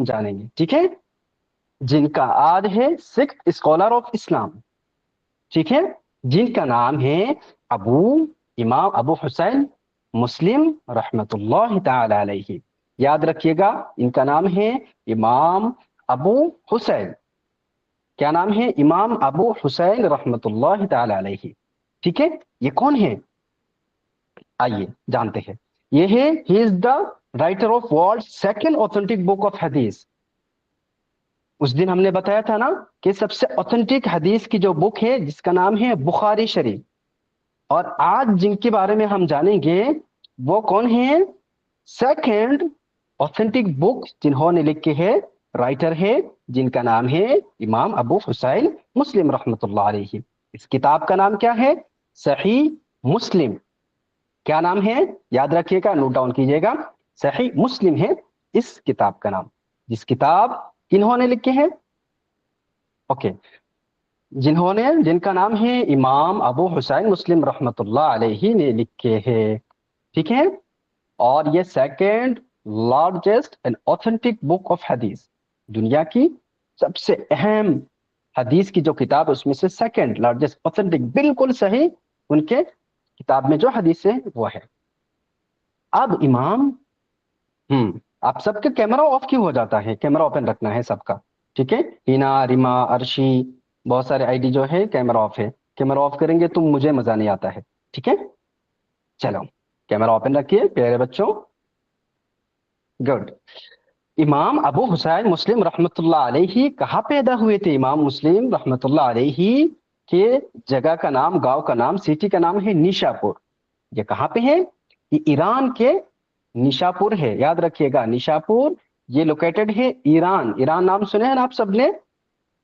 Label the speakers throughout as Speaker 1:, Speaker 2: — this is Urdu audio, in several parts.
Speaker 1: جانیں گے، ٹھیک ہے، جن کا آج ہے سکس اسکالر آف اسلام، ٹھیک ہے، جن کا نام ہے امام ابو حسین مسلم رحمت اللہ تعالی علیہ. یاد رکھیے گا، ان کا نام ہے امام ابو حسین. کیا نام ہے؟ امام ابو حسین رحمت اللہ تعالی علیہ. ٹھیک ہے، یہ کون ہے؟ آئیے جانتے ہیں. یہ ہے ہی is the writer of world second authentic book of حدیث. اس دن ہم نے بتایا تھا نا کہ سب سے اوتھینٹک حدیث کی جو بک ہے جس کا نام ہے بخاری شریف. اور آج جن کے بارے میں ہم جانیں گے وہ کون ہیں؟ سیکنڈ اوتھینٹک بک جنہوں نے لکھی ہے، رائٹر ہے جن کا نام ہے امام ابو حسین مسلم رحمت اللہ علیہ. اس کتاب کا نام کیا ہے؟ صحیح مسلم. کیا نام ہے؟ یاد رکھیے گا، نوٹ ڈاؤن کیجیے گا. صحیح مسلم ہے اس کتاب کا نام. جس کتاب کنہوں نے لکھی ہے؟ اوکے، جن کا نام ہے امام ابو حسین مسلم رحمت اللہ علیہ نے لکھے ہیں، ٹھیک ہے. اور یہ second largest and authentic book of حدیث، دنیا کی سب سے اہم حدیث کی جو کتاب ہے اس میں سے سیکنڈ لارجسٹ اوتھینٹک، بالکل صحیح ان کے کتاب میں جو حدیث ہے وہ ہے. اب امام آپ سب کا کیمرہ آف کیوں ہو جاتا ہے؟ کیمرہ اوپن رکھنا ہے سب کا، ٹھیک ہے. ہینا، ریما، ارشی، بہت سارے آئی ڈی جو ہے کیمرہ آف ہے. کیمرہ آف کریں گے تو مجھے مزہ نہیں آتا ہے، ٹھیک ہے. چلو کیمرہ اوپن رکھیے پیارے بچوں. گڈ. امام ابو حسین مسلم رحمت اللہ علیہ کہاں پیدا ہوئے تھے؟ امام مسلم رحمت اللہ علیہ کے جگہ کا نام، گاؤں کا نام، سٹی کا نام ہے نیشاپور. یہ کہاں پہ ہے؟ یہ ایران کے نیشاپور ہے. یاد رکھیے گا، نیشاپور یہ لوکیٹڈ ہے ایران. ایران نام سنے ہیں نا آپ سب نے؟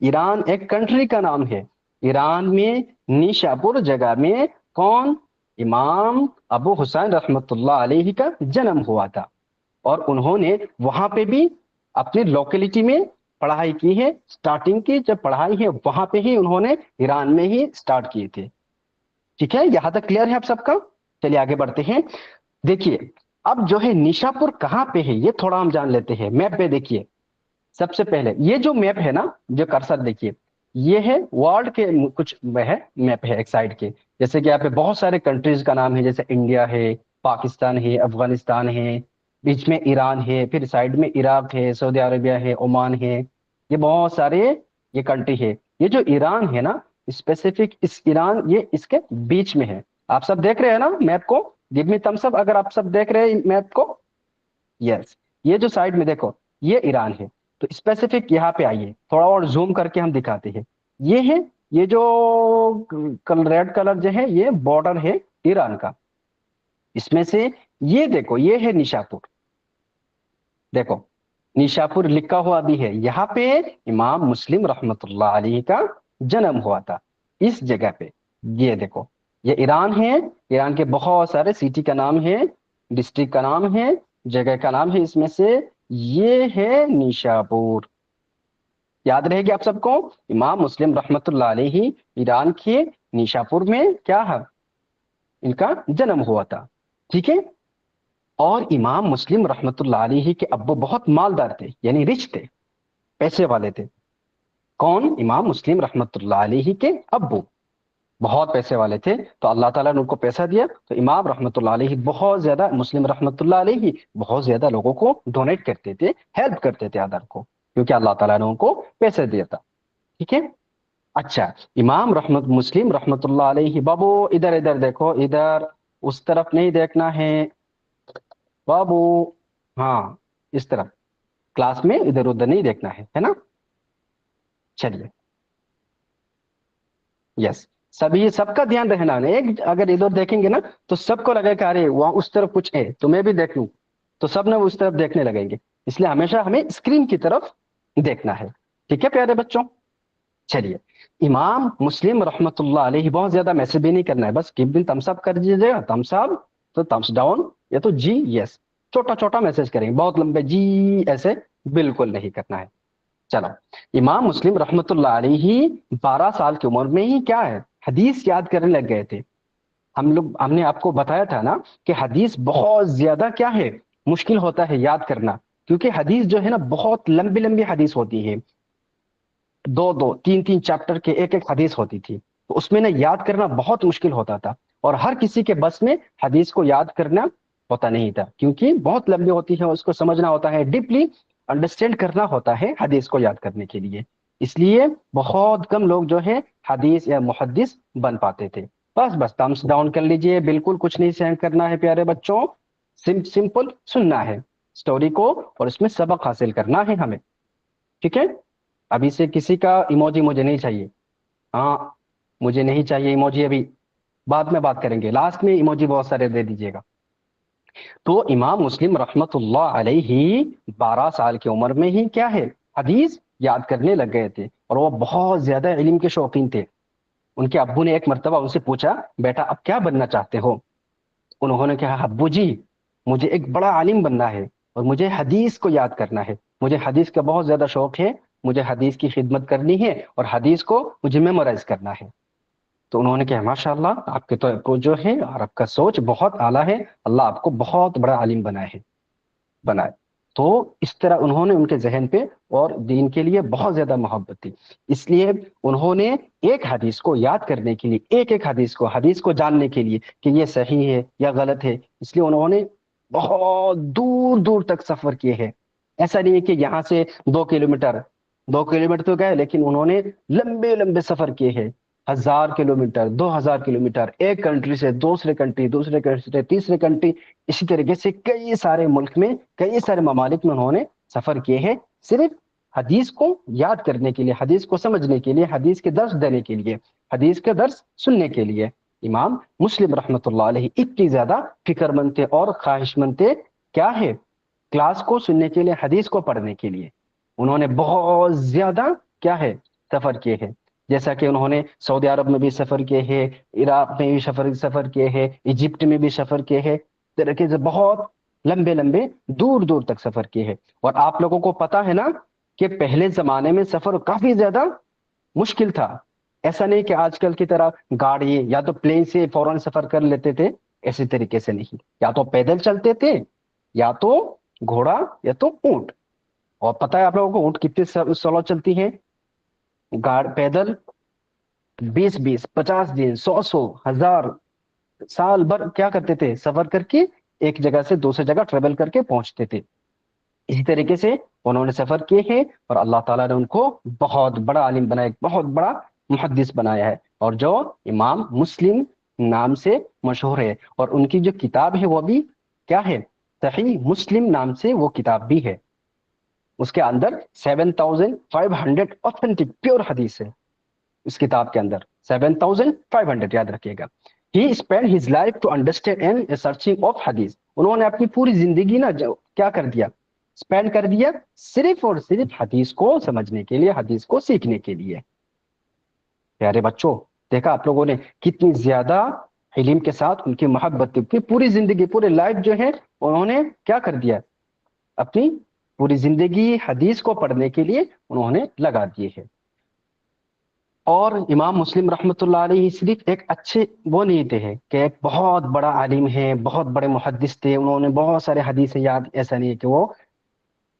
Speaker 1: ایران ایک کنٹری کا نام ہے. ایران میں نیشاپور جگہ میں کون؟ امام ابو حسین رحمت اللہ علیہ کا جنم ہوا تھا. اور انہوں نے وہاں پہ بھی اپنی لوکیلٹی میں پڑھائی کی ہے. سٹارٹنگ کی جب پڑھائی ہے وہاں پہ ہی انہوں نے ایران میں ہی سٹارٹ کیے تھے. ٹھیک ہے، یہاں تک کلیئر ہے آپ سب کا؟ چلیے آگے بڑھتے ہیں. دیکھیے اب جو ہے نیشاپور کہاں پہ ہے یہ تھوڑا ہم جان لیتے ہیں. میپ پہ دیکھیے، سب سے پہلے یہ جو میپ ہے نا، جو کرسر دیکھیے، یہ ہے ورلڈ کے کچھ ہے میپ ہے ایک سائڈ کے. جیسے کہ یہاں پہ بہت سارے کنٹریز کا نام ہے، جیسے انڈیا ہے، پاکستان ہے، افغانستان ہے، بیچ میں ایران ہے، پھر سائڈ میں عراق ہے، سعودی عربیہ ہے، عمان ہے. یہ بہت سارے یہ کنٹری ہے. یہ جو ایران ہے نا، اسپیسیفک اس ایران یہ اس کے بیچ میں ہے. آپ سب دیکھ رہے ہیں نا میپ کو؟ گیو می تھمس اپ اگر آپ سب دیکھ رہے ہیں میپ کو. یس، یہ جو سائڈ میں دیکھو یہ ایران ہے. تو اسپیسیفک یہاں پہ آئیے، تھوڑا اور زوم کر کے ہم دکھاتے ہیں. یہ ہے، یہ جو ریڈ کلر جو ہے یہ بارڈر ہے ایران کا. اس میں سے یہ دیکھو یہ ہے نیشاپور. دیکھو نیشاپور لکھا ہوا بھی ہے. یہاں پہ امام مسلم رحمت اللہ علیہ کا جنم ہوا تھا اس جگہ پہ. یہ دیکھو یہ ایران ہے. ایران کے بہت سارے سٹی کا نام ہے، ڈسٹرکٹ کا نام ہے، جگہ کا نام ہے. اس میں سے یہ ہے نیشاپور. یاد رہے گی آپ سب کو، امام مسلم رحمت اللہ علیہ ایران کے نیشاپور میں کیا ہے ان کا جنم ہوا تھا. ٹھیک ہے. اور امام مسلم رحمت اللہ علیہ کے ابو بہت مالدار تھے، یعنی رچ تھے، پیسے والے تھے. کون؟ امام مسلم رحمت اللہ علیہ کے ابو بہت پیسے والے تھے. تو اللہ تعالیٰ نے ان کو پیسہ دیا. تو امام رحمت اللہ علیہ بہت زیادہ، مسلم رحمت اللہ علیہ بہت زیادہ لوگوں کو ڈونیٹ کرتے تھے، ہیلپ کرتے تھے ادر کو، کیونکہ اللہ تعالیٰ نے ان کو پیسے دیا تھا. ٹھیک ہے. اچھا، امام مسلم رحمت اللہ علیہ، بابو ادھر ادھر دیکھو، ادھر اس طرف نہیں دیکھنا ہے بابو، ہاں اس طرف، کلاس میں ادھر ادھر نہیں دیکھنا ہے نا. چلیے یس، سبھی سب کا دھیان رہنا. ایک اگر ادھر دیکھیں گے نا تو سب کو لگے کہ ارے وہاں اس طرف کچھ ہے تو میں بھی دیکھ لوں، تو سب نے اس طرف دیکھنے لگیں گے. اس لیے ہمیشہ ہمیں اسکرین کی طرف دیکھنا ہے. ٹھیک ہے پیارے بچوں. چلیے، امام مسلم رحمت اللہ علیہ، بہت زیادہ میسج بھی نہیں کرنا ہے، بس کیپ دن تمس اپ کر دیجیے گا. تمس اپ تو تمس ڈاؤن، یا تو جی یس، چھوٹا چھوٹا میسج کریں گے، بہت لمبے جی ایسے بالکل نہیں کرنا ہے. چلو، امام مسلم رحمت اللہ علیہ 12 سال کی عمر میں ہی کیا ہے حدیث یاد کرنے لگ گئے تھے. ہم نے آپ کو بتایا تھا نا کہ حدیث بہت زیادہ کیا ہے، مشکل ہوتا ہے یاد کرنا. کیونکہ حدیث جو ہے نا بہت لمبی لمبی حدیث ہوتی ہے، دو دو تین تین چیپٹر کے ایک ایک حدیث ہوتی تھی، تو اس میں نا یاد کرنا بہت مشکل ہوتا تھا، اور ہر کسی کے بس میں حدیث کو یاد کرنا ہوتا نہیں تھا، کیونکہ بہت لمبی ہوتی ہے، اس کو سمجھنا ہوتا ہے، ڈیپلی انڈرسٹینڈ کرنا ہوتا ہے حدیث کو یاد کرنے کے لیے، اس لیے بہت کم لوگ جو ہے حدیث یا محدث بن پاتے تھے۔ بس تھمس ڈاؤن کر لیجئے، بالکل کچھ نہیں سینڈ کرنا ہے پیارے بچوں، سمپل سننا ہے سٹوری کو، اور اس میں سبق حاصل کرنا ہے ہمیں، ٹھیک ہے؟ ابھی سے کسی کا ایموجی مجھے نہیں چاہیے، ہاں مجھے نہیں چاہیے ایموجی، ابھی بعد میں بات کریں گے، لاسٹ میں ایموجی بہت سارے دے دیجیے گا۔ تو امام مسلم رحمت اللہ علیہ 12 سال کی عمر میں ہی کیا ہے حدیث یاد کرنے لگ گئے تھے، اور وہ بہت زیادہ علم کے شوقین تھے۔ ان کے ابو نے ایک مرتبہ ان سے پوچھا، بیٹا اب کیا بننا چاہتے ہو؟ انہوں نے کہا، ابو جی مجھے ایک بڑا عالم بننا ہے، اور مجھے حدیث کو یاد کرنا ہے، مجھے حدیث کا بہت زیادہ شوق ہے، مجھے حدیث کی خدمت کرنی ہے، اور حدیث کو مجھے میمورائز کرنا ہے۔ تو انہوں نے کہا، ماشاء اللہ آپ کے تو جو ہے اور آپ کا سوچ بہت اعلیٰ ہے، اللہ آپ کو بہت بڑا عالم بنائے۔ تو اس طرح انہوں نے ان کے ذہن پہ اور دین کے لیے بہت زیادہ محبت تھی، اس لیے انہوں نے ایک حدیث کو یاد کرنے کے لیے، ایک ایک حدیث کو جاننے کے لیے کہ یہ صحیح ہے یا غلط ہے، اس لیے انہوں نے بہت دور دور تک سفر کیے ہیں۔ ایسا نہیں ہے کہ یہاں سے 2 کلومیٹر، 2 کلومیٹر تو گئے، لیکن انہوں نے لمبے لمبے سفر کیے ہیں، 1000 کلومیٹر، 2000 کلومیٹر، ایک کنٹری سے دوسرے کنٹری، دوسرے کنٹری سے تیسرے کنٹری، اسی طریقے سے کئی سارے ملک میں، کئی سارے ممالک میں انہوں نے سفر کیے ہیں، صرف حدیث کو یاد کرنے کے لیے، حدیث کو سمجھنے کے لیے، حدیث کے درس دینے کے لیے، حدیث کے درس سننے کے لیے۔ امام مسلم رحمت اللہ علیہ اتنی زیادہ فکر مند تھے اور خواہش مند تھے، کیا ہے، کلاس کو سننے کے لیے، حدیث کو پڑھنے کے لیے۔ انہوں نے بہت زیادہ کیا ہے سفر کیے ہیں، جیسا کہ انہوں نے سعودی عرب میں بھی سفر کیے ہیں، عراق میں بھی سفر کیے ہیں، ایجپٹ میں بھی سفر کیے ہیں، طریقے سے بہت لمبے لمبے دور دور تک سفر کیے ہیں۔ اور آپ لوگوں کو پتا ہے نا کہ پہلے زمانے میں سفر کافی زیادہ مشکل تھا، ایسا نہیں کہ آج کل کی طرح گاڑی یا تو پلین سے فوراً سفر کر لیتے تھے، ایسے طریقے سے نہیں، یا تو پیدل چلتے تھے، یا تو گھوڑا، یا تو اونٹ۔ اور پتہ ہے آپ لوگوں کو اونٹ کتنے سلو چلتی ہے؟ پیدل 20 20 50 دن، 100 100 1000 سال بھر کیا کرتے تھے، سفر کر کے ایک جگہ سے دوسری جگہ ٹریول کر کے پہنچتے تھے۔ اسی طریقے سے انہوں نے سفر کیے ہیں، اور اللہ تعالیٰ نے ان کو بہت بڑا عالم بنایا، بہت بڑا محدث بنایا ہے، اور جو امام مسلم نام سے مشہور ہے، اور ان کی جو کتاب ہے وہ بھی کیا ہے، صحیح مسلم نام سے وہ کتاب بھی ہے، اس کے اندر 7500 authentic پیور حدیث ہے، اس کتاب کے اندر 7500، یاد رکھیے گا۔ He spent his life to understand and searching of حدیث، انہوں نے اپنی پوری زندگی نا کیا کر دیا، اسپینڈ کر دیا صرف اور صرف حدیث کو سمجھنے کے لیے، حدیث کو سیکھنے کے لیے۔ پیارے بچوں، دیکھا آپ لوگوں نے کتنی زیادہ علم کے ساتھ ان کی محبت تھی، کہ پوری زندگی، پورے لائف جو ہے انہوں نے کیا کر دیا، اپنی پوری زندگی حدیث کو پڑھنے کے لیے انہوں نے لگا دیے ہے۔ اور امام مسلم رحمت اللہ علیہ صرف ایک اچھے وہ نہیں تھے کہ ایک بہت بڑا عالم ہے، بہت بڑے محدث تھے، انہوں نے بہت سارے حدیث یاد، ایسا نہیں ہے کہ وہ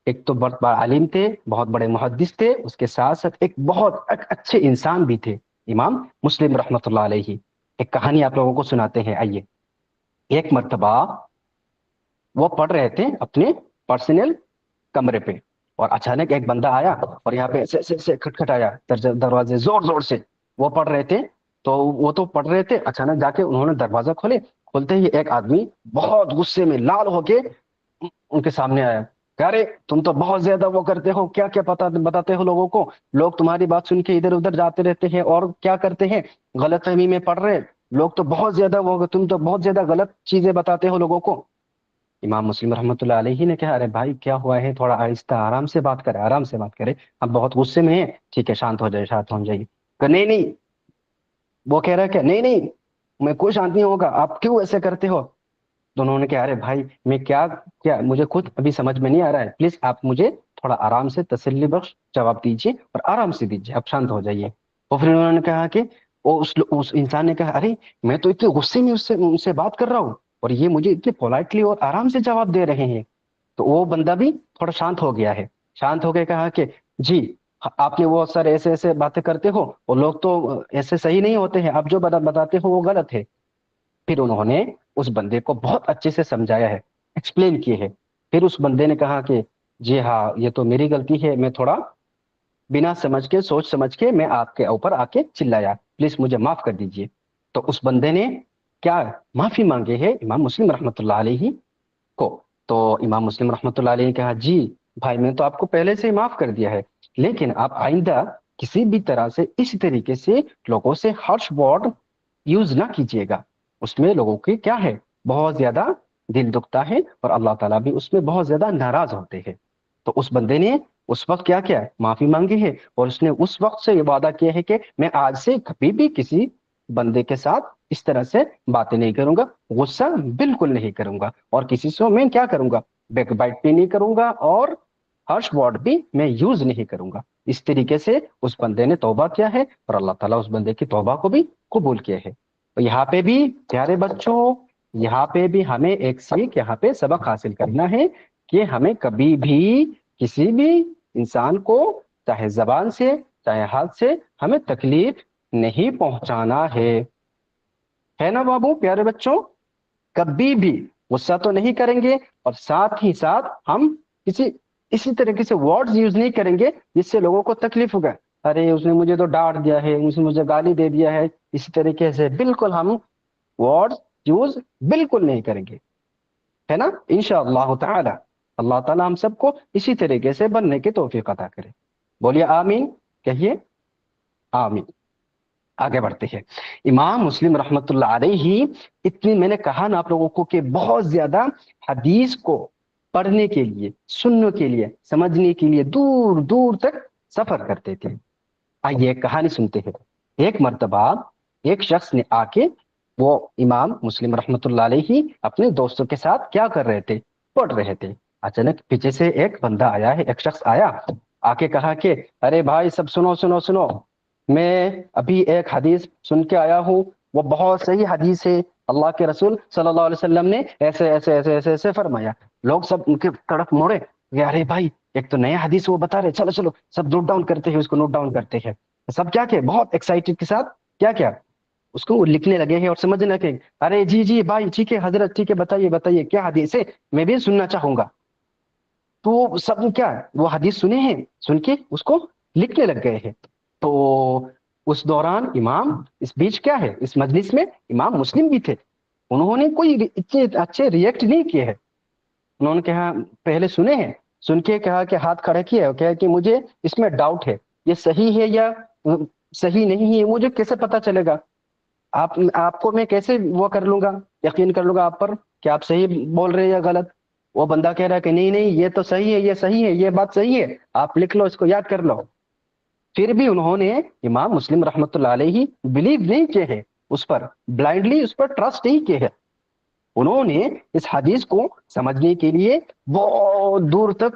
Speaker 1: ایک تو بہت بڑا عالم تھے، بہت بڑے محدث تھے، اس کے ساتھ ساتھ ایک بہت اچھے انسان بھی تھے امام مسلم رحمت اللہ علیہ۔ ایک کہانی آپ لوگوں کو سناتے ہیں، آئیے۔ ایک مرتبہ وہ پڑھ رہے تھے اپنے پرسنل کمرے پہ، اور اچانک ایک بندہ آیا اور یہاں پہ ایسے کھٹکھٹایا دروازے زور زور سے، وہ پڑھ رہے تھے، تو وہ تو پڑھ رہے تھے، اچانک جا کے انہوں نے دروازہ کھولتے ہی ایک آدمی بہت غصے میں لال ہو کے ان کے سامنے آیا، کہ ارے تم تو بہت زیادہ وہ کرتے ہو، کیا کیا بتاتے ہو لوگوں کو، لوگ تمہاری بات سن کے ادھر ادھر جاتے رہتے ہیں اور کیا کرتے ہیں، غلط فہمی میں پڑھ رہے، لوگ تو بہت زیادہ تم تو بہت زیادہ غلط چیزیں بتاتے ہو لوگوں کو۔ امام مسلم رحمت اللہ علیہ نے کہا، ارے بھائی کیا ہوا ہے، تھوڑا آہستہ آرام سے بات کرے، آرام سے بات کرے، اب بہت غصے میں ہے، ٹھیک ہے شانت ہو جائے، شانت ہو جائیے۔ کہ نہیں نہیں، وہ کہہ رہا ہے کہ نہیں نہیں میں کوئی شانت نہیں ہوگا، آپ کیوں ایسے کرتے ہو؟ تو انہوں نے کہا، ارے بھائی میں کیا مجھے خود ابھی سمجھ میں نہیں آ رہا ہے، پلیز آپ مجھے تھوڑا آرام سے تسلی بخش جواب دیجیے اور آرام سے دیجیے، آپ شانت ہو جائیے۔ اور پھر انہوں نے کہا کہ اس انسان نے کہا، ارے میں تو اتنے غصے میں ان سے بات کر رہا ہوں، اور یہ مجھے اتنے پولائٹلی اور آرام سے جواب دے رہے ہیں۔ تو وہ بندہ بھی تھوڑا شانت ہو گیا ہے، شانت ہو کے کہا کہ جی آپ نے وہ سر ایسے ایسے باتیں کرتے ہو، وہ لوگ تو ایسے صحیح نہیں ہوتے ہیں، آپ جو بتاتے ہو وہ غلط ہے۔ پھر انہوں نے اس بندے کو بہت اچھے سے سمجھایا ہے، ایکسپلین کیے ہے۔ پھر اس بندے نے کہا کہ جی ہاں یہ تو میری غلطی ہے، میں تھوڑا بنا سمجھ کے سوچ سمجھ کے میں آپ کے اوپر آ کے چلایا، پلیز مجھے معاف کر دیجئے۔ تو اس بندے نے کیا معافی مانگے ہے امام مسلم رحمۃ اللہ علیہ کو۔ تو امام مسلم رحمۃ اللہ علیہ نے کہا جی بھائی میں تو آپ کو پہلے سے ہی معاف کر دیا ہے، لیکن آپ آئندہ کسی بھی طرح سے اس طریقے سے لوگوں سے ہارش ورڈ یوز نہ کیجیے گا، اس میں لوگوں کی کیا ہے بہت زیادہ دل دکھتا ہے، اور اللہ تعالیٰ بھی اس میں بہت زیادہ ناراض ہوتے ہیں۔ تو اس بندے نے اس وقت کیا کیا معافی مانگی ہے، اور اس نے اس وقت سے یہ وعدہ کیا ہے کہ میں آج سے کبھی بھی کسی بندے کے ساتھ اس طرح سے باتیں نہیں کروں گا، غصہ بالکل نہیں کروں گا، اور کسی سے میں کیا کروں گا بیک بائٹ بھی نہیں کروں گا، اور ہرش ورڈ بھی میں یوز نہیں کروں گا۔ اس طریقے سے اس بندے نے توبہ کیا ہے، اور اللہ تعالیٰ اس بندے کی توبہ کو بھی قبول کیا ہے۔ تو یہاں پہ بھی پیارے بچوں، یہاں پہ بھی ہمیں ایک سیکھ یہاں پہ سبق حاصل کرنا ہے کہ ہمیں کبھی بھی کسی بھی انسان کو چاہے زبان سے چاہے ہاتھ سے ہمیں تکلیف نہیں پہنچانا ہے نا بابو پیارے بچوں؟ کبھی بھی غصہ تو نہیں کریں گے، اور ساتھ ہی ساتھ ہم اسی طریقے سے ورڈز یوز نہیں کریں گے جس سے لوگوں کو تکلیف ہوگا، ارے اس نے مجھے تو ڈانٹ دیا ہے، اس نے مجھے گالی دے دیا ہے، اسی طریقے سے بالکل ہم ورڈ یوز بالکل نہیں کریں گے، ہے نا انشاءاللہ تعالی۔ اللہ تعالی ہم سب کو اسی طریقے سے بننے کی توفیق عطا کرے، بولیے آمین، کہیے آمین۔ آگے بڑھتے ہیں۔ امام مسلم رحمت اللہ علیہ، اتنی میں نے کہا نا آپ لوگوں کو کہ بہت زیادہ حدیث کو پڑھنے کے لیے، سننے کے لیے، سمجھنے کے لیے دور دور تک سفر کرتے تھے۔ آئیے ایک کہانی سنتے ہیں۔ ایک مرتبہ ایک شخص نے آ کے، وہ امام مسلم رحمت اللہ علیہ اپنے دوستوں کے ساتھ کیا کر رہے تھے، پڑھ رہے تھے۔ اچانک پیچھے سے ایک بندہ آیا ہے، ایک شخص آیا، آ کے کہا کہ ارے بھائی سب سنو سنو سنو، میں ابھی ایک حدیث سن کے آیا ہوں، وہ بہت صحیح حدیث ہے، اللہ کے رسول صلی اللہ علیہ وسلم نے ایسے ایسے ایسے ایسے ایسے فرمایا۔ لوگ سب ان کے طرف مڑے کہ ارے بھائی ایک تو نیا حدیث وہ بتا رہے، چلو چلو سب نوٹ ڈاؤن کرتے ہیں، اس کو نوٹ ڈاؤن کرتے ہیں۔ سب کیا کہ بہت ایکسائٹیڈ کے ساتھ کیا کیا اس کو لکھنے لگے ہیں اور سمجھنے لگے، ارے جی جی بھائی ٹھیک ہے حضرت ٹھیک ہے، بتائیے بتائیے کیا حدیث ہے، میں بھی سننا چاہوں گا۔ تو سب کیا وہ حدیث سنے ہیں، سن کے اس کو لکھنے لگ گئے ہیں۔ تو اس دوران امام، اس بیچ کیا ہے اس مجلس میں امام مسلم بھی تھے، انہوں نے کوئی اتنے اچھے ریئیکٹ نہیں کیے ہیں، انہوں نے کہا پہلے سنے ہیں، سن کے کہا کہ ہاتھ کھڑا کیا، کہا کہ مجھے اس میں ڈاؤٹ ہے، یہ صحیح ہے یا صحیح نہیں ہے، مجھے کیسے پتا چلے گا؟ آپ کو میں کیسے وہ کر لوں گا، یقین کر لوں گا آپ پر کہ آپ صحیح بول رہے ہیں یا غلط؟ وہ بندہ کہہ رہا ہے کہ نہیں نہیں یہ تو صحیح ہے، یہ صحیح ہے، یہ بات صحیح ہے، آپ لکھ لو اس کو، یاد کر لو۔ پھر بھی انہوں نے امام مسلم رحمت اللہ علیہ بلیو نہیں کیے ہیں اس پر، بلائنڈلی اس پر ٹرسٹ نہیں کیے ہیں، انہوں نے اس حدیث کو سمجھنے کے لیے بہت دور تک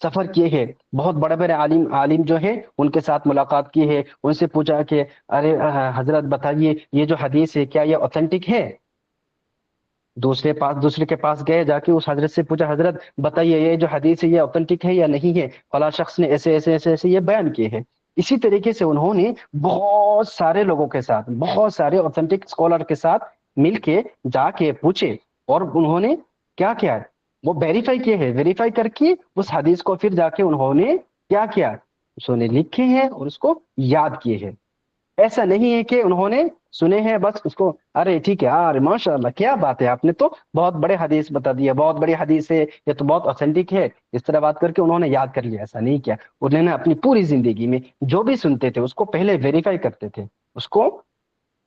Speaker 1: سفر کیے ہیں، بہت بڑے بڑے عالم جو ہے ان کے ساتھ ملاقات کی ہے، ان سے پوچھا کہ ارے حضرت بتائیے یہ جو حدیث ہے کیا یہ اوتھینٹک ہے؟ دوسرے کے پاس گئے، جا کے اس حضرت سے پوچھا حضرت بتائیے یہ جو حدیث ہے یہ اوتھینٹک ہے یا نہیں ہے؟ فلاں شخص نے ایسے ایسے ایسے ایسے یہ بیان کیے ہیں۔ اسی طریقے سے انہوں نے بہت سارے لوگوں کے ساتھ، بہت سارے اوتھینٹک اسکالر کے ساتھ مل کے جا کے پوچھے، اور انہوں نے کیا کیا وہ ویریفائی کیے ہیں، ویریفائی کر کے اس حدیث کو پھر جا کے انہوں نے کیا کیا، اس نے لکھے ہیں اور اس کو یاد کیے ہیں۔ ایسا نہیں ہے کہ انہوں نے سنے ہیں بس اس کو ارے ٹھیک ہے ارے ماشاء اللہ کیا بات ہے، آپ نے تو بہت بڑے حدیث بتا دیا، بہت بڑی حدیث ہے، یہ تو بہت اوتھینٹک ہے، اس طرح بات کر کے انہوں نے یاد کر لیا، ایسا نہیں کیا۔ انہوں نے اپنی پوری زندگی میں جو بھی سنتے تھے اس کو پہلے ویریفائی کرتے تھے، اس کو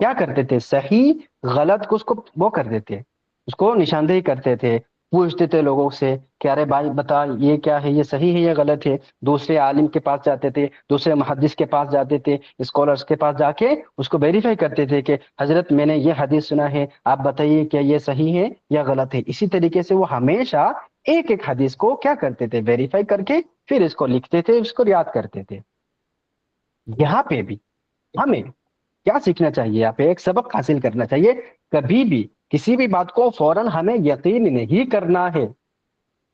Speaker 1: کیا کرتے تھے صحیح غلط کو اس کو وہ کر دیتے، اس کو نشاندہی کرتے تھے، پوچھتے تھے لوگوں سے کہ ارے بھائی بتا یہ کیا ہے، یہ صحیح ہے یا غلط ہے؟ دوسرے عالم کے پاس جاتے تھے، دوسرے محدث کے پاس جاتے تھے، اسکالرس کے پاس جا کے اس کو ویریفائی کرتے تھے کہ حضرت میں نے یہ حدیث سنا ہے، آپ بتائیے کیا یہ صحیح ہے یا غلط ہے؟ اسی طریقے سے وہ ہمیشہ ایک ایک حدیث کو کیا کرتے تھے ویریفائی کر کے پھر اس کو لکھتے تھے، اس کو یاد کرتے تھے۔ یہاں پہ بھی ہمیں کیا سیکھنا چاہیے، یہاں پہ ایک سبق حاصل کرنا چاہیے، کبھی بھی کسی بھی بات کو فوراً ہمیں یقین نہیں کرنا ہے،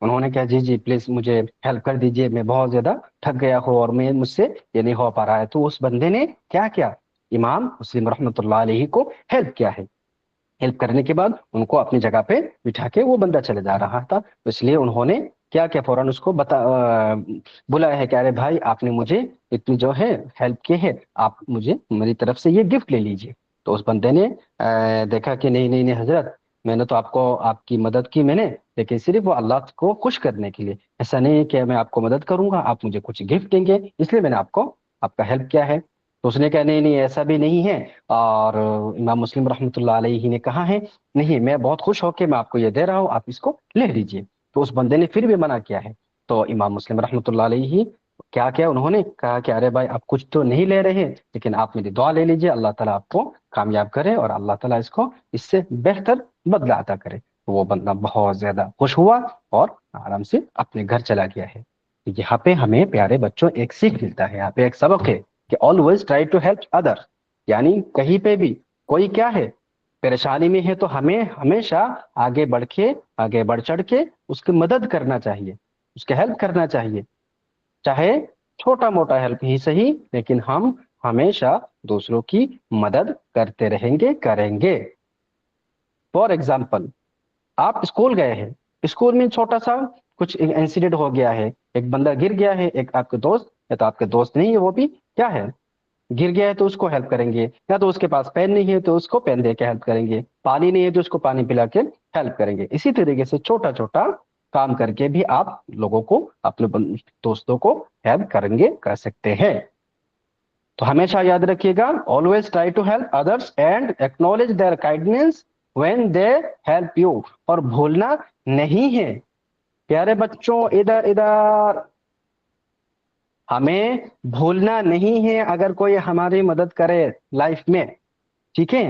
Speaker 1: انہوں نے کہا جی جی پلیز مجھے ہیلپ کر دیجئے، میں بہت زیادہ تھک گیا ہوں اور مجھ سے یہ نہیں ہو پا رہا ہے. تو اس بندے نے کیا کیا، امام مسلم رحمۃ اللہ علیہ کو ہیلپ کیا ہے. ہیلپ کرنے کے بعد ان کو اپنی جگہ پہ بٹھا کے وہ بندہ چلے جا رہا تھا. تو اس لیے انہوں نے کیا کیا، فوراً اس کو بلایا ہے کہ ارے بھائی آپ نے مجھے اتنی جو ہے ہیلپ کی ہے، آپ مجھے میری طرف سے یہ گفٹ لے لیجئے. تو اس بندے نے دیکھا کہ نہیں نہیں نہیں حضرت، میں نے تو آپ کو آپ کی مدد کی میں نے، لیکن صرف وہ اللہ کو خوش کرنے کے لیے، ایسا نہیں ہے کہ میں آپ کو مدد کروں گا آپ مجھے کچھ گفٹ دیں گے، اس لیے میں نے آپ کو آپ کا ہیلپ کیا ہے. تو اس نے کہا نہیں نہیں ایسا بھی نہیں ہے. اور امام مسلم رحمۃ اللہ علیہ نے کہا ہے نہیں میں بہت خوش ہو کے میں آپ کو یہ دے رہا ہوں، آپ اس کو لے لیجئے. تو اس بندے نے پھر بھی منع کیا ہے. تو امام مسلم رحمۃ اللہ علیہ کیا کیا، انہوں نے کہا کہ ارے بھائی آپ کچھ تو نہیں لے رہے، لیکن آپ میری دعا لے لیجئے، اللہ تعالیٰ آپ کو کامیاب کرے اور اللہ تعالیٰ اس کو اس سے بہتر بدلہ عطا کرے. تو وہ بندہ بہت زیادہ خوش ہوا اور آرام سے اپنے گھر چلا گیا ہے. یہاں پہ ہمیں پیارے بچوں ایک سیکھ ملتا ہے، یہاں پہ ایک سبق ہے کہ always try to help other. یعنی کہیں پہ بھی کوئی کیا ہے پریشانی میں ہے تو ہمیں ہمیشہ آگے بڑھ کے آگے بڑھ چڑھ کے اس کی مدد کرنا چاہیے، اس کی ہیلپ کرنا چاہیے، چاہے چھوٹا موٹا ہیلپ ہی صحیح، لیکن ہم ہمیشہ دوسروں کی مدد کرتے رہیں گے کریں گے. فار ایگزامپل آپ اسکول گئے ہیں، اسکول میں چھوٹا سا کچھ انسیڈنٹ ہو گیا ہے، ایک بندہ گر گیا ہے، ایک آپ کے دوست یا تو آپ کے دوست نہیں ہے وہ بھی کیا ہے گر گیا ہے تو اس کو ہیلپ کریں گے، یا تو اس کے پاس پین نہیں ہے تو اس کو پین دے کے ہیلپ کریں گے، پانی نہیں ہے تو اس کو پانی پلا کے ہیلپ کریں گے. اسی طریقے سے چھوٹا چھوٹا کام کر کے بھی آپ لوگوں کو اپنے دوستوں کو ہیلپ کریں گے کر سکتے ہیں. تو ہمیشہ یاد رکھیے گا always try to help others and acknowledge their kindness when they help you. اور بھولنا نہیں ہے پیارے بچوں، ادھر ادھر ہمیں بھولنا نہیں ہے اگر کوئی ہماری مدد کرے لائف میں، ٹھیک ہے،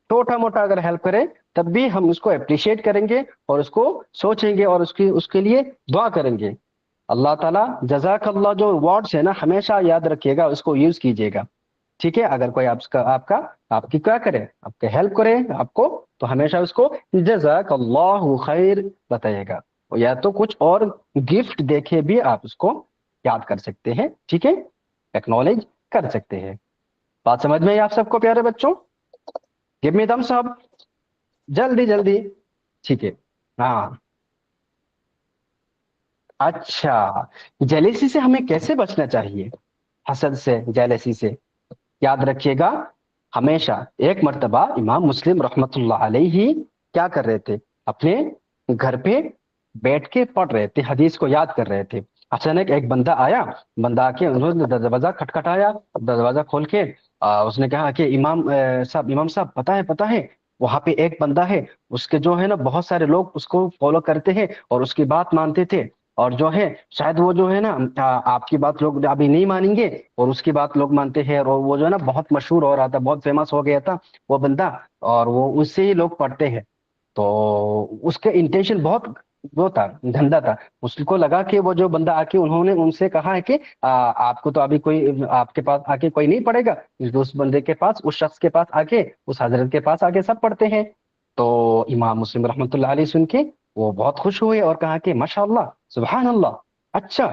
Speaker 1: چھوٹا موٹا اگر ہیلپ کرے تب بھی ہم اس کو اپریشیٹ کریں گے اور اس کو سوچیں گے اور اس کے لیے دعا کریں گے. اللہ تعالیٰ جزاک اللہ جو ورڈس ہے نا ہمیشہ یاد رکھیے گا، اس کو یوز کیجیے گا، ٹھیک ہے. اگر کوئی آپ کی کیا کرے، آپ کے ہیلپ کرے آپ کو، تو ہمیشہ اس کو جزاک اللہ خیر بتائیے گا، یا تو کچھ اور گفٹ دیکھے بھی آپ اس کو یاد کر سکتے ہیں، ٹھیک ہے، ایکنالج کر سکتے ہیں. بات سمجھ میں آئی آپ سب کو پیارے بچوں؟ گیو می تھمس اپ، جلدی جلدی، ٹھیک ہے. ہاں اچھا، جیلیسی سے ہمیں کیسے بچنا چاہیے، حسد سے جیلیسی سے؟ یاد رکھیے گا ہمیشہ ایک مرتبہ امام مسلم رحمت اللہ علیہ کیا کر رہے تھے، اپنے گھر پہ بیٹھ کے پڑھ رہے تھے، حدیث کو یاد کر رہے تھے. اچانک ایک بندہ آیا، بندہ آ کے انہوں نے دروازہ کھٹکھٹایا، دروازہ کھول کے اس نے کہا کہ امام صاحب پتہ ہے وہاں پہ ایک بندہ ہے، اس کے جو ہے نا بہت سارے لوگ اس کو فالو کرتے ہیں اور اس کی بات مانتے تھے، اور جو ہے شاید وہ جو ہے نا آپ کی بات لوگ ابھی نہیں مانیں گے اور اس کی بات لوگ مانتے ہیں، اور وہ جو ہے نا بہت مشہور ہو رہا تھا، بہت فیمس ہو گیا تھا وہ بندہ، اور وہ اس سے ہی لوگ پڑھتے ہیں. تو اس کے انٹینشن بہت وہ تھا، گندا تھا. اس کو لگا کہ وہ جو بندہ آ کے انہوں نے ان سے کہا ہے کہ آپ کو تو ابھی کوئی آپ کے پاس آ کے کوئی نہیں پڑھے گا، اس بندے کے پاس، اس شخص کے پاس آ کے، اس حضرت کے پاس آ کے سب پڑھتے ہیں. تو امام مسلم رحمۃ اللہ علیہ سن کے وہ بہت خوش ہوئے اور کہا کہ ماشاء اللہ سبحان اللہ، اچھا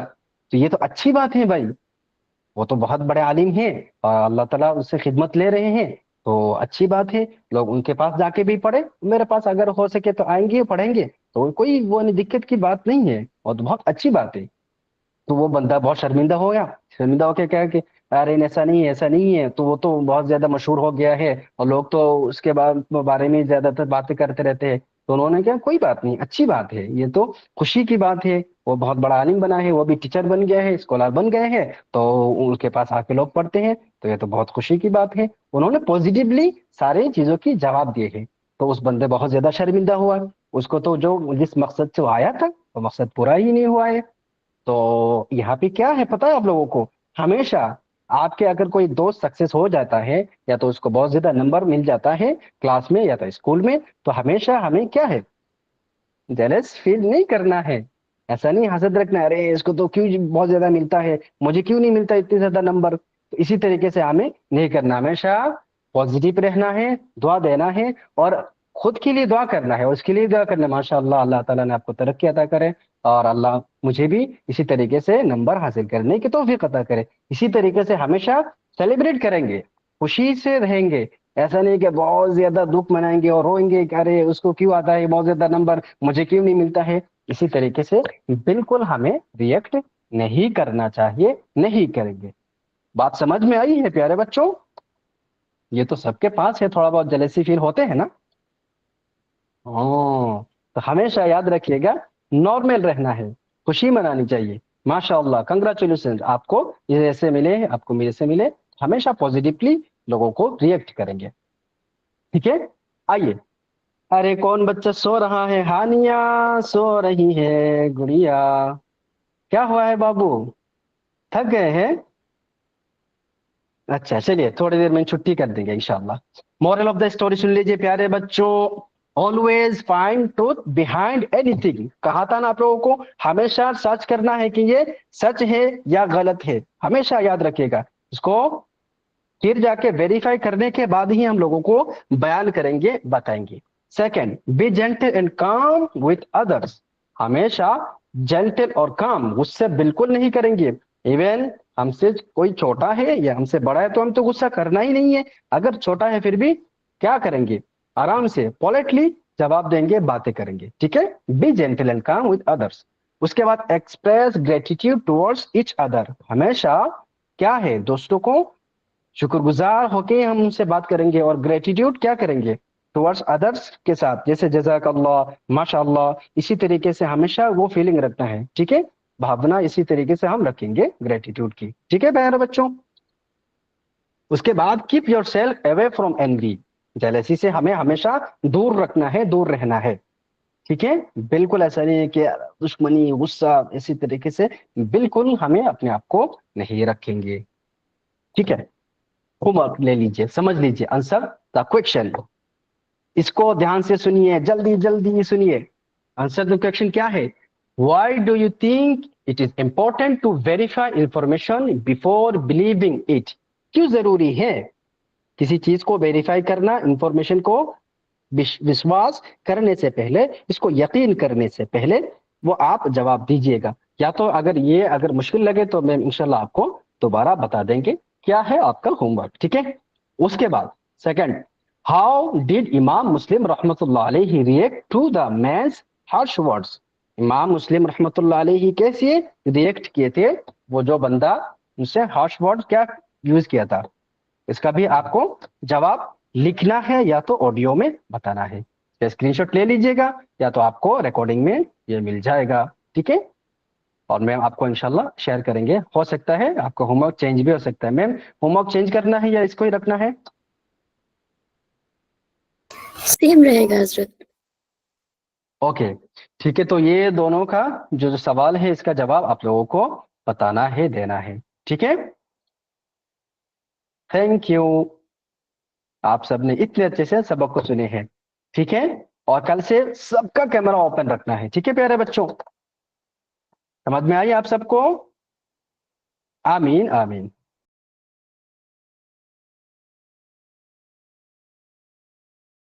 Speaker 1: تو یہ تو اچھی بات ہے بھائی، وہ تو بہت بڑے عالم ہیں اور اللہ تعالیٰ اس سے خدمت لے رہے ہیں، تو اچھی بات ہے، لوگ ان کے پاس جا کے بھی پڑھے، میرے پاس اگر ہو سکے تو آئیں گے پڑھیں گے، تو کوئی وہ دقت کی بات نہیں ہے، اور تو بہت اچھی بات ہے. تو وہ بندہ بہت شرمندہ ہو گیا، شرمندہ ہو کے کہا کہ ارے ایسا نہیں ہے ایسا نہیں ہے، تو وہ تو بہت زیادہ مشہور ہو گیا ہے اور لوگ تو اس کے بارے میں زیادہ تر باتیں کرتے رہتے ہیں. تو انہوں نے کہا کوئی بات نہیں، اچھی بات ہے، یہ تو خوشی کی بات ہے، وہ بہت بڑا عالم بنا ہے، وہ بھی ٹیچر بن گیا ہے، اسکالر بن گئے ہیں، تو ان کے پاس آ کے لوگ پڑھتے ہیں، تو یہ تو بہت خوشی کی بات ہے. انہوں نے پوزیٹیولی سارے چیزوں کی جواب دیے ہیں. تو اس بندے بہت زیادہ شرمندہ ہوا، اس کو تو جو جس مقصد سے وہ آیا تھا وہ مقصد پورا ہی نہیں ہوا ہے. تو یہاں پہ کیا ہے پتہ ہے آپ لوگوں کو، ہمیشہ آپ کے اگر کوئی دوست سکسیس ہو جاتا ہے یا تو اس کو بہت زیادہ نمبر مل جاتا ہے کلاس میں یا تو اسکول میں، تو ہمیشہ ہمیں کیا ہے جیلس فیل نہیں کرنا ہے، ایسا نہیں حسد رکھنا ارے اس کو تو کیوں بہت زیادہ ملتا ہے، مجھے کیوں نہیں ملتا اتنے زیادہ نمبر. تو اسی طریقے سے ہمیں نہیں کرنا، ہمیشہ پازیٹیو رہنا ہے، دعا دینا ہے اور خود کے لیے دعا کرنا ہے، اس کے لیے دعا کرنا ہے. ماشاء اللہ، اللہ تعالیٰ نے آپ کو ترقی عطا کرے اور اللہ مجھے بھی اسی طریقے سے نمبر حاصل کرنے کی توفیق عطا کرے. اسی طریقے سے ہمیشہ سیلیبریٹ کریں گے، خوشی سے رہیں گے. ایسا نہیں کہ بہت زیادہ دکھ منائیں گے اور روئیں گے کہ ارے اس کو کیوں آتا ہے بہت زیادہ نمبر، مجھے کیوں نہیں ملتا ہے. اسی طریقے سے بالکل ہمیں ریئیکٹ نہیں کرنا چاہیے، نہیں کریں گے. بات سمجھ میں آئی ہے پیارے بچوں؟ یہ تو سب کے پاس ہے، تھوڑا بہت جلیسی فیل ہوتے ہیں نا. ہاں، تو ہمیشہ یاد رکھیے گا نارمل رہنا ہے، خوشی منانی چاہیے. ماشاء اللہ، کنگریچولیشن، آپ کو یہ ایسے ملے، آپ کو میرے سے ملے. ہمیشہ پازیٹیولی لوگوں کو ریئیکٹ کریں گے. ٹھیک ہے، آئیے. ارے کون بچہ سو رہا ہے؟ ہانیہ سو رہی ہے گڑیا. کیا ہوا ہے بابو، تھک گئے ہیں؟ اچھا چلیے تھوڑی دیر میں چھٹی کر دیں گے انشاءاللہ. مورل آف دا اسٹوری سن لیجیے پیارے بچوں. Always find truth behind any thing. کہا تھا نا آپ لوگوں کو ہمیشہ سرچ کرنا ہے کہ یہ سچ ہے یا غلط ہے. ہمیشہ یاد رکھیے گا اس کو، پھر جا کے ویریفائی کرنے کے بعد ہی ہم لوگوں کو بیان کریں گے، بتائیں گے. Second, be gentle and calm with others. ہمیشہ جینٹل اور کام، غصے بالکل نہیں کریں گے. ایون ہم سے کوئی چھوٹا ہے یا ہم سے بڑا ہے تو ہم تو غصہ کرنا ہی نہیں ہے. اگر چھوٹا ہے پھر بھی کیا کریں گے؟ آرام سے پولیٹلی جواب دیں گے، باتیں کریں گے. ٹھیک ہے، be gentle and calm with others. اس کے بعد express gratitude towards each other. ہمیشہ کیا ہے، دوستوں کو شکر گزار ہو کے ہم ان سے بات کریں گے. اور گریٹیٹیوڈ کیا کریں گے؟ ٹوورڈز ادرس کے ساتھ، جیسے جزاک اللہ، ماشاء اللہ. اسی طریقے سے ہمیشہ وہ فیلنگ رکھنا ہے. ٹھیک ہے، بھاونا اسی طریقے سے ہم رکھیں گے گریٹیٹیوڈ کی. ٹھیک ہے پیارے بچوں. اس کے بعد keep yourself away from envy. Jealousy سے ہمیں ہمیشہ دور رکھنا ہے، دور رہنا ہے. ٹھیک ہے، بالکل ایسا نہیں ہے کہ دشمنی، غصہ، اسی طریقے سے بالکل ہمیں اپنے آپ کو نہیں رکھیں گے. ٹھیک ہے، ہوم ورک لے لیجیے، سمجھ لیجیے آنسر دا کویکشن. اس کو دھیان سے سنیے، جلدی جلدی سنیے. آنسر دا کویکشن کیا ہے؟ Why do you think it is important to verify information before believing it. کیوں ضروری ہے کسی چیز کو ویریفائی کرنا، انفارمیشن کو وشواس کرنے سے پہلے، اس کو یقین کرنے سے پہلے؟ وہ آپ جواب دیجئے گا. یا تو اگر مشکل لگے تو میں انشاءاللہ آپ کو دوبارہ بتا دیں گے کیا ہے آپ کا ہوم ورک. ٹھیک ہے. اس کے بعد سیکنڈ، ہاؤ ڈیڈ امام مسلم رحمۃ اللہ علیہ react to the man's harsh words. امام مسلم رحمۃ اللہ علیہ کیسے ریئیکٹ کیے تھے وہ جو بندہ ان سے ہارش ورڈ کیا یوز کیا تھا؟ اس کا بھی آپ کو جواب لکھنا ہے یا تو آڈیو میں بتانا ہے. اسکرین شاٹ لے لیجیے گا یا تو آپ کو ریکارڈنگ میں یہ مل جائے گا. ٹھیک ہے، اور میم آپ کو انشاءاللہ شیئر کریں گے. ہو سکتا ہے آپ کا ہوم ورک چینج بھی ہو سکتا ہے. میم ہوم ورک چینج کرنا ہے یا اس کو ہی رکھنا ہے؟
Speaker 2: سیم رہے گا حضرت.
Speaker 1: اوکے ٹھیک ہے، تو یہ دونوں کا جو سوال ہے اس کا جواب آپ لوگوں کو بتانا ہے، دینا ہے. ٹھیک ہے، تھینک یو. آپ سب نے اتنے اچھے سے سبق کو سنے ہیں. ٹھیک ہے، اور کل سے سب کا کیمرہ اوپن رکھنا ہے. ٹھیک ہے پیارے بچوں، سمجھ میں آئی آپ سب کو؟ آمین آمین.